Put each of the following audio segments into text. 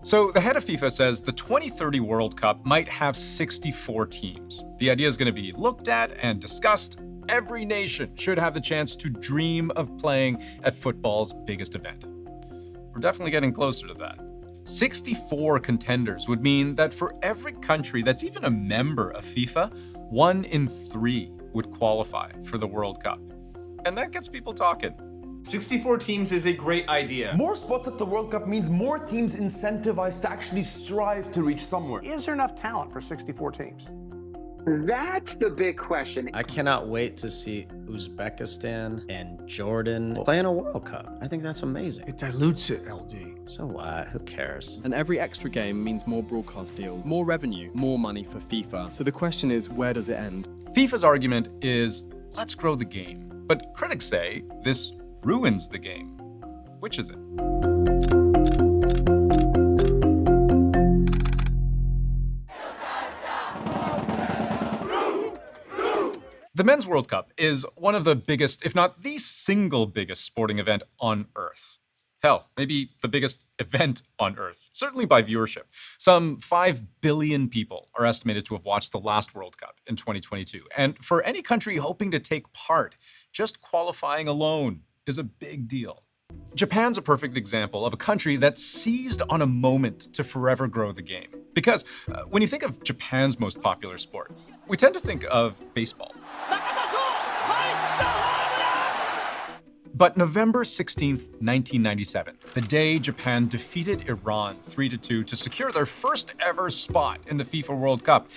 So the head of FIFA says the 2030 World Cup might have 64 teams. The idea is going to be looked at and discussed. Every nation should have the chance to dream of playing at football's biggest event. We're definitely getting closer to that. 64 contenders would mean that for every country that's even a member of FIFA, 1 in 3 would qualify for the World Cup. And that gets people talking. 64 teams is a great idea. More spots at the World Cup means more teams incentivized to actually strive to reach somewhere. Is there enough talent for 64 teams? That's the big question. I cannot wait to see Uzbekistan and Jordan play in a World Cup. I think that's amazing. It dilutes it, LG. So what? Who cares? And every extra game means more broadcast deals, more revenue, more money for FIFA. So the question is, where does it end? FIFA's argument is, let's grow the game. But critics say this ruins the game. Which is it? The Men's World Cup is one of the biggest, if not the single biggest sporting event on Earth. Hell, maybe the biggest event on Earth, certainly by viewership. Some 5 billion people are estimated to have watched the last World Cup in 2022. And for any country hoping to take part, just qualifying alone is a big deal. Japan's a perfect example of a country that seized on a moment to forever grow the game. Because when you think of Japan's most popular sport, we tend to think of baseball. But November 16th, 1997, the day Japan defeated Iran 3-2 to secure their first ever spot in the FIFA World Cup,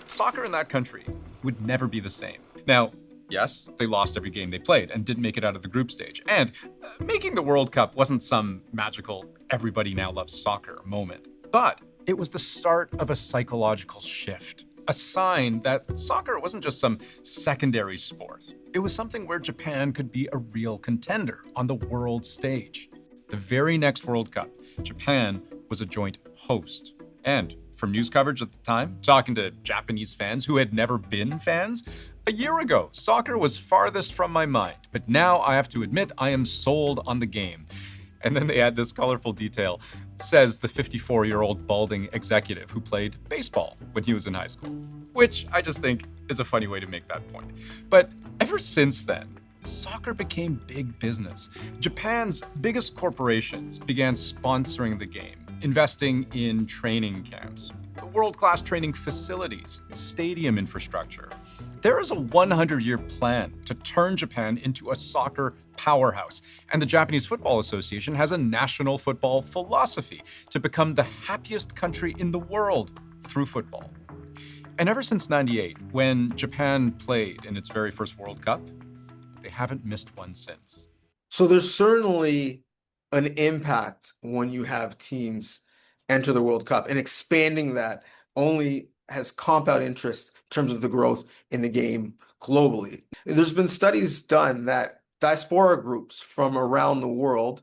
soccer in that country would never be the same. Now, yes, they lost every game they played and didn't make it out of the group stage. And making the World Cup wasn't some magical everybody now loves soccer moment. But it was the start of a psychological shift. A sign that soccer wasn't just some secondary sport. It was something where Japan could be a real contender on the world stage. The very next World Cup, Japan was a joint host. And from news coverage at the time, talking to Japanese fans who had never been fans, a year ago, soccer was farthest from my mind. But now I have to admit I am sold on the game. And then they add this colorful detail, says the 54-year-old balding executive who played baseball when he was in high school. Which I just think is a funny way to make that point. But ever since then, soccer became big business. Japan's biggest corporations began sponsoring the game, investing in training camps, world-class training facilities, stadium infrastructure. There is a 100-year plan to turn Japan into a soccer powerhouse, and the Japanese Football Association has a national football philosophy to become the happiest country in the world through football. And ever since '98, when Japan played in its very first World Cup, they haven't missed one since. So there's certainly an impact when you have teams enter the World Cup, and expanding that only has compound interest in terms of the growth in the game globally. There's been studies done that diaspora groups from around the world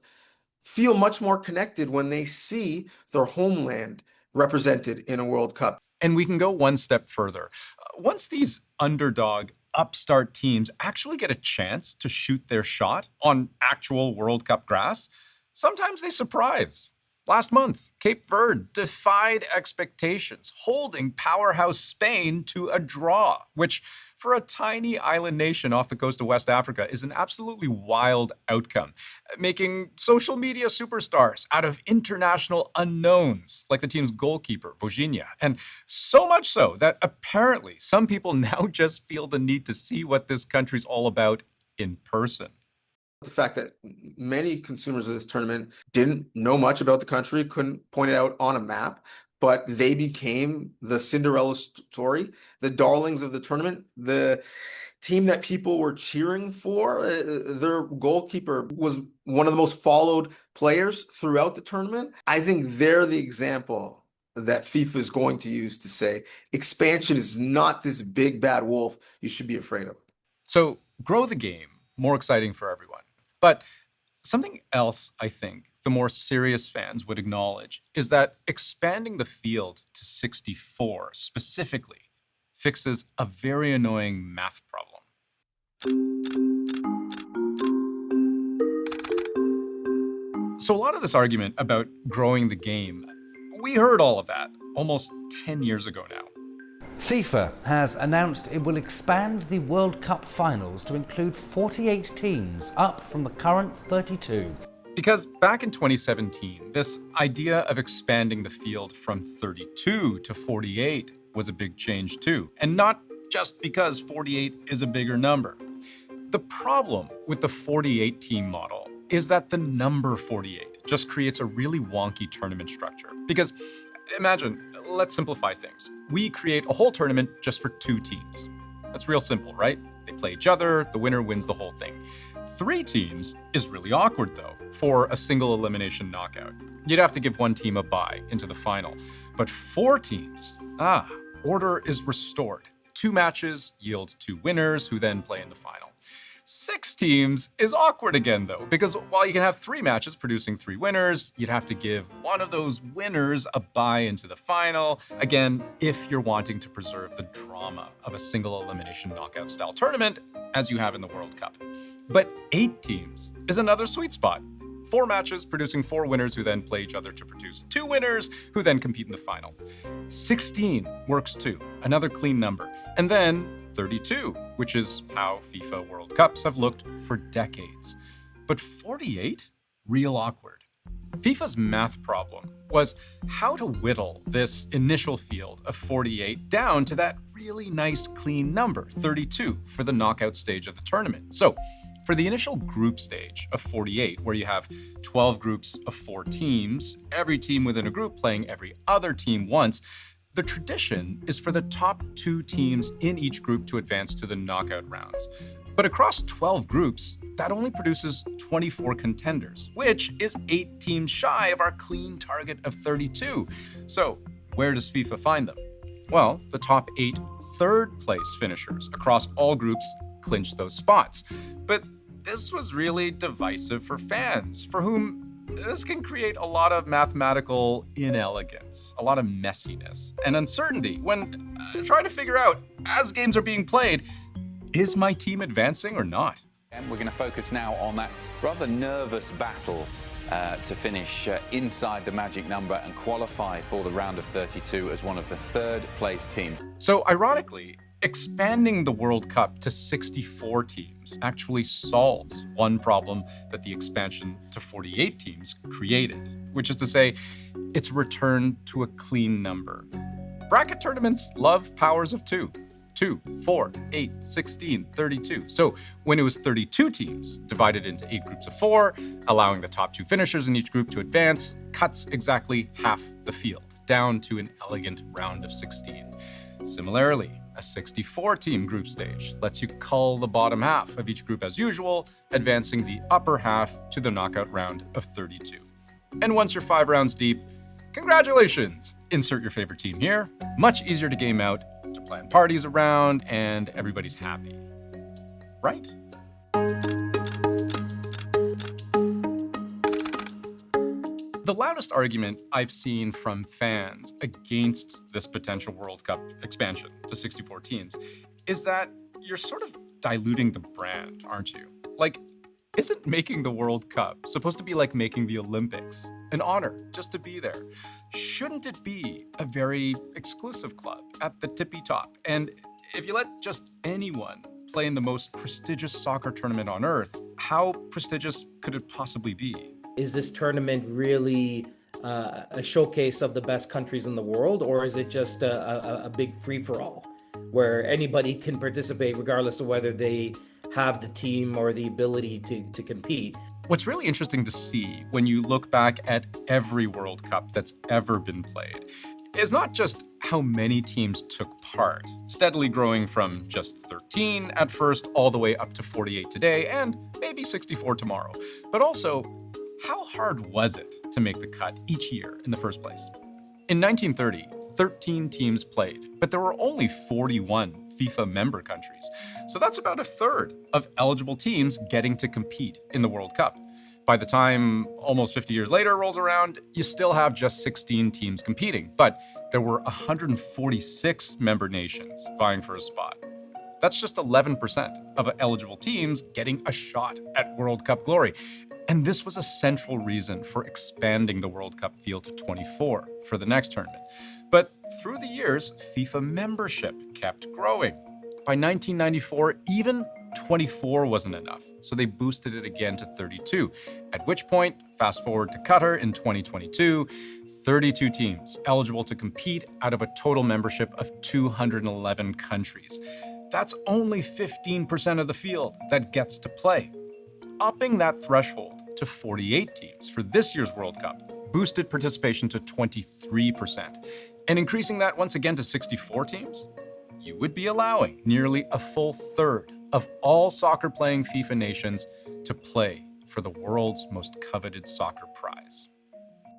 feel much more connected when they see their homeland represented in a World Cup. And we can go one step further. Once these underdog, upstart teams actually get a chance to shoot their shot on actual World Cup grass, sometimes they surprise. Last month, Cape Verde defied expectations, holding powerhouse Spain to a draw, which for a tiny island nation off the coast of West Africa is an absolutely wild outcome, making social media superstars out of international unknowns like the team's goalkeeper, Vojinha. And so much so that apparently some people now just feel the need to see what this country's all about in person. The fact that many consumers of this tournament didn't know much about the country, couldn't point it out on a map, but they became the Cinderella story, the darlings of the tournament, the team that people were cheering for. Their goalkeeper was one of the most followed players throughout the tournament. I think they're the example that FIFA is going to use to say expansion is not this big bad wolf you should be afraid of. So grow the game, more exciting for everyone. But something else I think the more serious fans would acknowledge is that expanding the field to 64 specifically fixes a very annoying math problem. So a lot of this argument about growing the game, We heard all of that almost 10 years ago now. FIFA has announced it will expand the World Cup finals to include 48 teams, up from the current 32. Because back in 2017, this idea of expanding the field from 32 to 48 was a big change too. And not just because 48 is a bigger number. The problem with the 48 team model is that the number 48 just creates a really wonky tournament structure. Because imagine, let's simplify things. We create a whole tournament just for 2 teams. That's real simple, right? They play each other, the winner wins the whole thing. 3 teams is really awkward though, for a single elimination knockout. You'd have to give one team a bye into the final. But 4 teams, order is restored. 2 matches yield 2 winners who then play in the final. 6 teams is awkward again though, because while you can have 3 matches producing 3 winners, you'd have to give one of those winners a bye into the final. Again, if you're wanting to preserve the drama of a single elimination knockout style tournament, as you have in the World Cup. But 8 teams is another sweet spot. 4 matches producing 4 winners who then play each other to produce 2 winners who then compete in the final. 16 works too, another clean number. And then 32, which is how FIFA World Cups have looked for decades. But 48? Real awkward. FIFA's math problem was how to whittle this initial field of 48 down to that really nice clean number, 32, for the knockout stage of the tournament. So, for the initial group stage of 48, where you have 12 groups of 4 teams, every team within a group playing every other team once, the tradition is for the top 2 teams in each group to advance to the knockout rounds. But across 12 groups, that only produces 24 contenders, which is 8 teams shy of our clean target of 32. So, where does FIFA find them? Well, the top 8 third-place finishers across all groups clinch those spots. But this was really divisive for fans, for whom this can create a lot of mathematical inelegance, a lot of messiness, and uncertainty when trying to figure out, as games are being played, is my team advancing or not? And we're going to focus now on that rather nervous battle to finish inside the magic number and qualify for the round of 32 as one of the third-place teams. So, ironically, expanding the World Cup to 64 teams actually solves one problem that the expansion to 48 teams created, which is to say, it's returned to a clean number. Bracket tournaments love powers of 2. 2, 4, 8, 16, 32. So when it was 32 teams divided into 8 groups of 4, allowing the top 2 finishers in each group to advance, cuts exactly half the field, down to an elegant round of 16. Similarly, a 64-team group stage lets you cull the bottom half of each group as usual, advancing the upper half to the knockout round of 32. And once you're 5 rounds deep, congratulations! Insert your favorite team here. Much easier to game out, to plan parties around, and everybody's happy. Right? The loudest argument I've seen from fans against this potential World Cup expansion to 64 teams is that you're sort of diluting the brand, aren't you? Like, isn't making the World Cup supposed to be like making the Olympics? An honor just to be there. Shouldn't it be a very exclusive club at the tippy top? And if you let just anyone play in the most prestigious soccer tournament on earth, how prestigious could it possibly be? Is this tournament really a showcase of the best countries in the world, or is it just a big free-for-all where anybody can participate regardless of whether they have the team or the ability to compete? What's really interesting to see when you look back at every World Cup that's ever been played is not just how many teams took part, steadily growing from just 13 at first all the way up to 48 today and maybe 64 tomorrow, but also how hard was it to make the cut each year in the first place? In 1930, 13 teams played, but there were only 41 FIFA member countries. So that's about a third of eligible teams getting to compete in the World Cup. By the time almost 50 years later rolls around, you still have just 16 teams competing, but there were 146 member nations vying for a spot. That's just 11% of eligible teams getting a shot at World Cup glory. And this was a central reason for expanding the World Cup field to 24 for the next tournament. But through the years, FIFA membership kept growing. By 1994, even 24 wasn't enough, so they boosted it again to 32, at which point, fast forward to Qatar in 2022, 32 teams eligible to compete out of a total membership of 211 countries. That's only 15% of the field that gets to play. Upping that threshold to 48 teams for this year's World Cup boosted participation to 23%, and increasing that once again to 64 teams, you would be allowing nearly a full third of all soccer-playing FIFA nations to play for the world's most coveted soccer prize.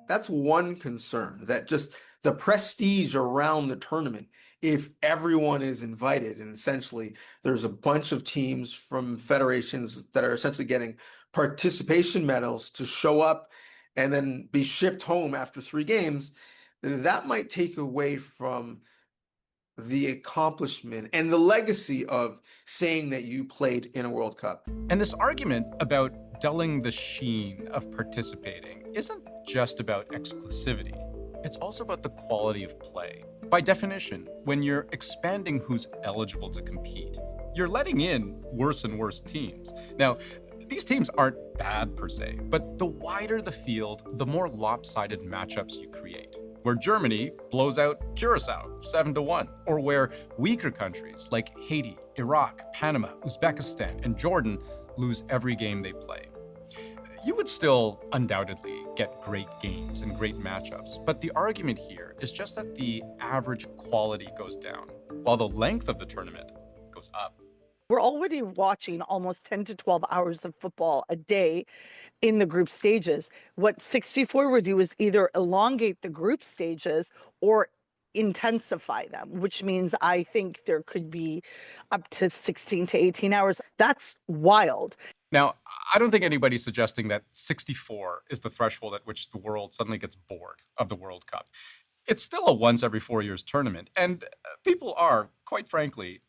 That's one concern, that just the prestige around the tournament, if everyone is invited, and essentially there's a bunch of teams from federations that are essentially getting participation medals to show up and then be shipped home after 3 games, that might take away from the accomplishment and the legacy of saying that you played in a World Cup. And this argument about dulling the sheen of participating isn't just about exclusivity. It's also about the quality of play. By definition, when you're expanding who's eligible to compete, you're letting in worse and worse teams. Now, these teams aren't bad per se, but the wider the field, the more lopsided matchups you create. Where Germany blows out Curacao 7-1, or where weaker countries like Haiti, Iraq, Panama, Uzbekistan, and Jordan lose every game they play. You would still undoubtedly get great games and great matchups, but the argument here is just that the average quality goes down, while the length of the tournament goes up. We're already watching almost 10 to 12 hours of football a day in the group stages. What 64 would do is either elongate the group stages or intensify them, which means I think there could be up to 16 to 18 hours. That's wild. Now, I don't think anybody's suggesting that 64 is the threshold at which the world suddenly gets bored of the World Cup. It's still a once every 4 years tournament, and people are, quite frankly,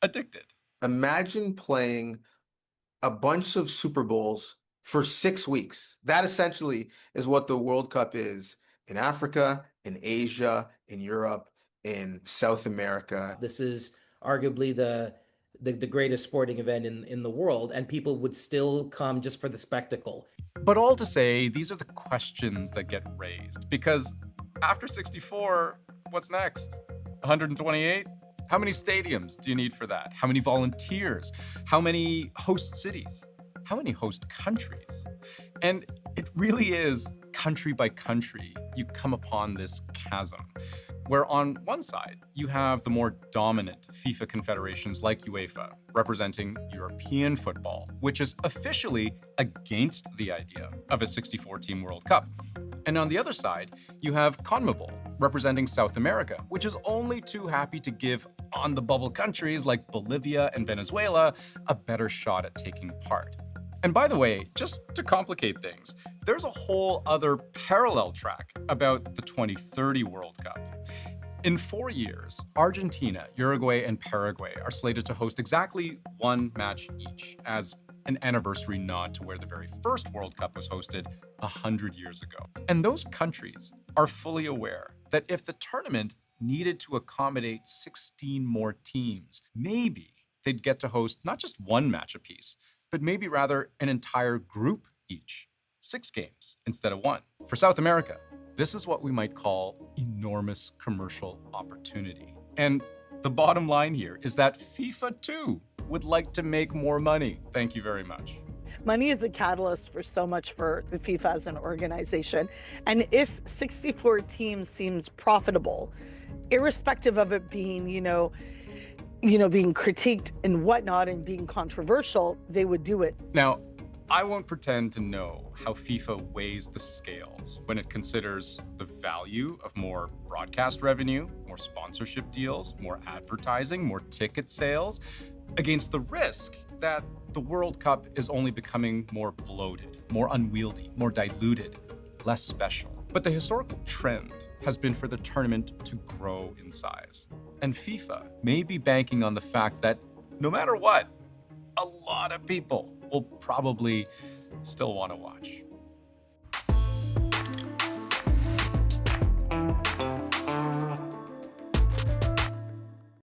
addicted. Imagine playing a bunch of Super Bowls for 6 weeks. That essentially is what the World Cup is in Africa, in Asia, in Europe, in South America. This is arguably the greatest sporting event in the world, and people would still come just for the spectacle. But all to say, these are the questions that get raised, because after 64, what's next? 128? How many stadiums do you need for that? How many volunteers? How many host cities? How many host countries? And it really is country by country, you come upon this chasm, where on one side, you have the more dominant FIFA confederations like UEFA, representing European football, which is officially against the idea of a 64-team World Cup. And on the other side, you have CONMEBOL, representing South America, which is only too happy to give on-the-bubble countries like Bolivia and Venezuela a better shot at taking part. And by the way, just to complicate things, there's a whole other parallel track about the 2030 World Cup. In 4 years, Argentina, Uruguay, and Paraguay are slated to host exactly one match each, as an anniversary nod to where the very first World Cup was hosted 100 years ago. And those countries are fully aware that if the tournament needed to accommodate 16 more teams, maybe they'd get to host not just one match apiece, but maybe rather an entire group each, 6 games instead of 1. For South America, this is what we might call enormous commercial opportunity. And the bottom line here is that FIFA too would like to make more money. Thank you very much. Money is a catalyst for so much for the FIFA as an organization. And if 64 teams seems profitable, irrespective of it being, being critiqued and whatnot and being controversial, they would do it. Now, I won't pretend to know how FIFA weighs the scales when it considers the value of more broadcast revenue, more sponsorship deals, more advertising, more ticket sales, against the risk that the World Cup is only becoming more bloated, more unwieldy, more diluted, less special. But the historical trend has been for the tournament to grow in size. And FIFA may be banking on the fact that no matter what, a lot of people will probably still want to watch.